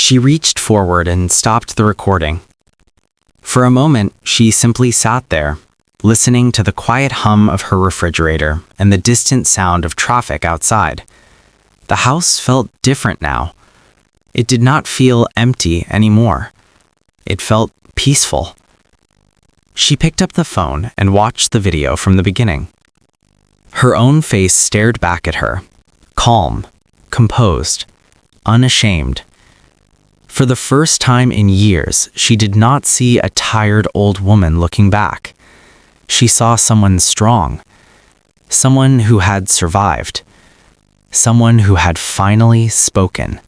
She reached forward and stopped the recording. For a moment, she simply sat there, listening to the quiet hum of her refrigerator and the distant sound of traffic outside. The house felt different now. It did not feel empty anymore. It felt peaceful. She picked up the phone and watched the video from the beginning. Her own face stared back at her, calm, composed, unashamed. For the first time in years, she did not see a tired old woman looking back. She saw someone strong, someone who had survived, someone who had finally spoken.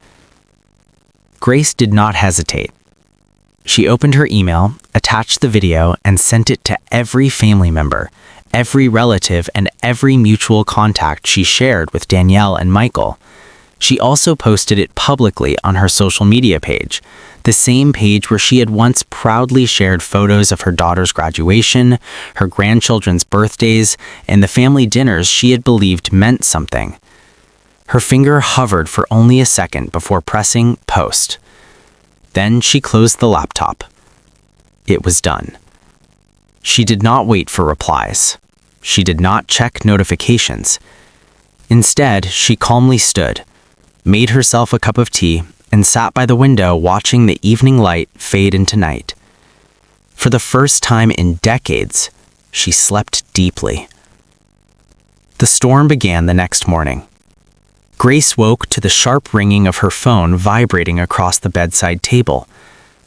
Grace did not hesitate. She opened her email, attached the video, and sent it to every family member, every relative, and every mutual contact she shared with Danielle and Michael. She also posted it publicly on her social media page, the same page where she had once proudly shared photos of her daughter's graduation, her grandchildren's birthdays, and the family dinners she had believed meant something. Her finger hovered for only a second before pressing post. Then she closed the laptop. It was done. She did not wait for replies. She did not check notifications. Instead, she calmly stood, made herself a cup of tea, and sat by the window watching the evening light fade into night. For the first time in decades, she slept deeply. The storm began the next morning. Grace woke to the sharp ringing of her phone vibrating across the bedside table.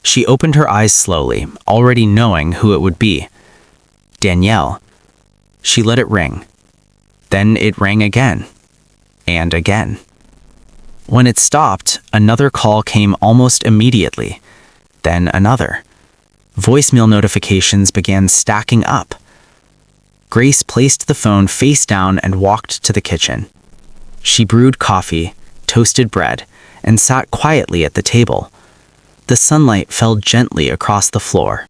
She opened her eyes slowly, already knowing who it would be. Danielle. She let it ring. Then it rang again. And again. When it stopped, another call came almost immediately. Then another. Voicemail notifications began stacking up. Grace placed the phone face down and walked to the kitchen. She brewed coffee, toasted bread, and sat quietly at the table. The sunlight fell gently across the floor,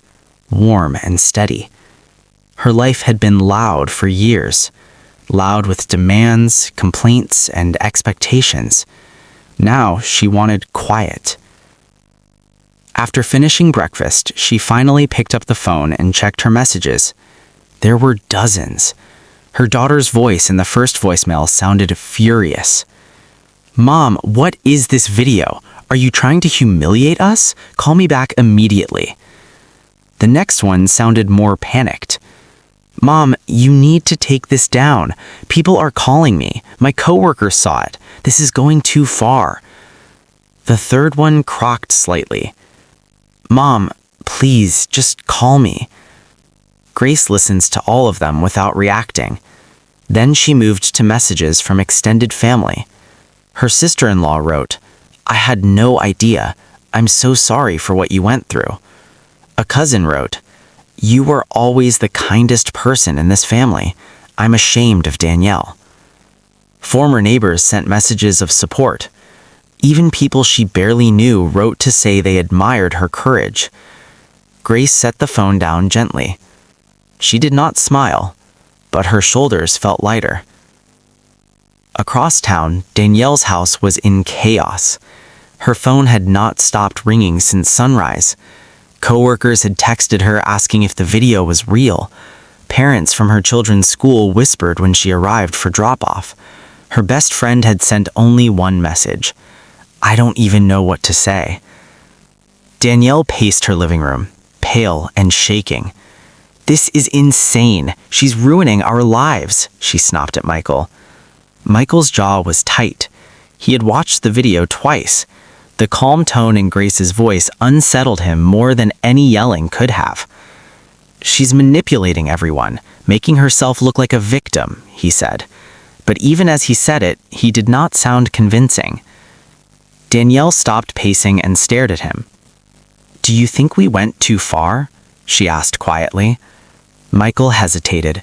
warm and steady. Her life had been loud for years, loud with demands, complaints, and expectations. Now she wanted quiet. After finishing breakfast, she finally picked up the phone and checked her messages. There were dozens. Her daughter's voice in the first voicemail sounded furious. "Mom, what is this video? Are you trying to humiliate us? Call me back immediately." The next one sounded more panicked. "Mom, you need to take this down. People are calling me. My coworkers saw it. This is going too far." The third one croaked slightly. "Mom, please, just call me." Grace listens to all of them without reacting. Then she moved to messages from extended family. Her sister-in-law wrote, "I had no idea. I'm so sorry for what you went through." A cousin wrote, "You were always the kindest person in this family. I'm ashamed of Danielle." Former neighbors sent messages of support. Even people she barely knew wrote to say they admired her courage. Grace set the phone down gently. She did not smile, but her shoulders felt lighter. Across town, Danielle's house was in chaos. Her phone had not stopped ringing since sunrise. Coworkers had texted her asking if the video was real. Parents from her children's school whispered when she arrived for drop-off. Her best friend had sent only one message. "I don't even know what to say." Danielle paced her living room, pale and shaking. "This is insane. She's ruining our lives," she snapped at Michael. Michael's jaw was tight. He had watched the video twice. The calm tone in Grace's voice unsettled him more than any yelling could have. "She's manipulating everyone, making herself look like a victim," he said. But even as he said it, he did not sound convincing. Danielle stopped pacing and stared at him. "Do you think we went too far?" she asked quietly. Michael hesitated.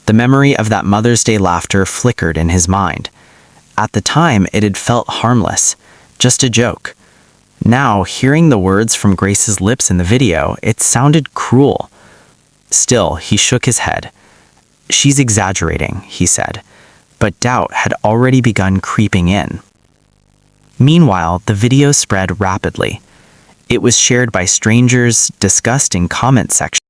The memory of that Mother's Day laughter flickered in his mind. At the time, it had felt harmless, just a joke. Now, hearing the words from Grace's lips in the video, it sounded cruel. Still, he shook his head. "She's exaggerating," he said, but doubt had already begun creeping in. Meanwhile, the video spread rapidly. It was shared by strangers, discussed in comment sections,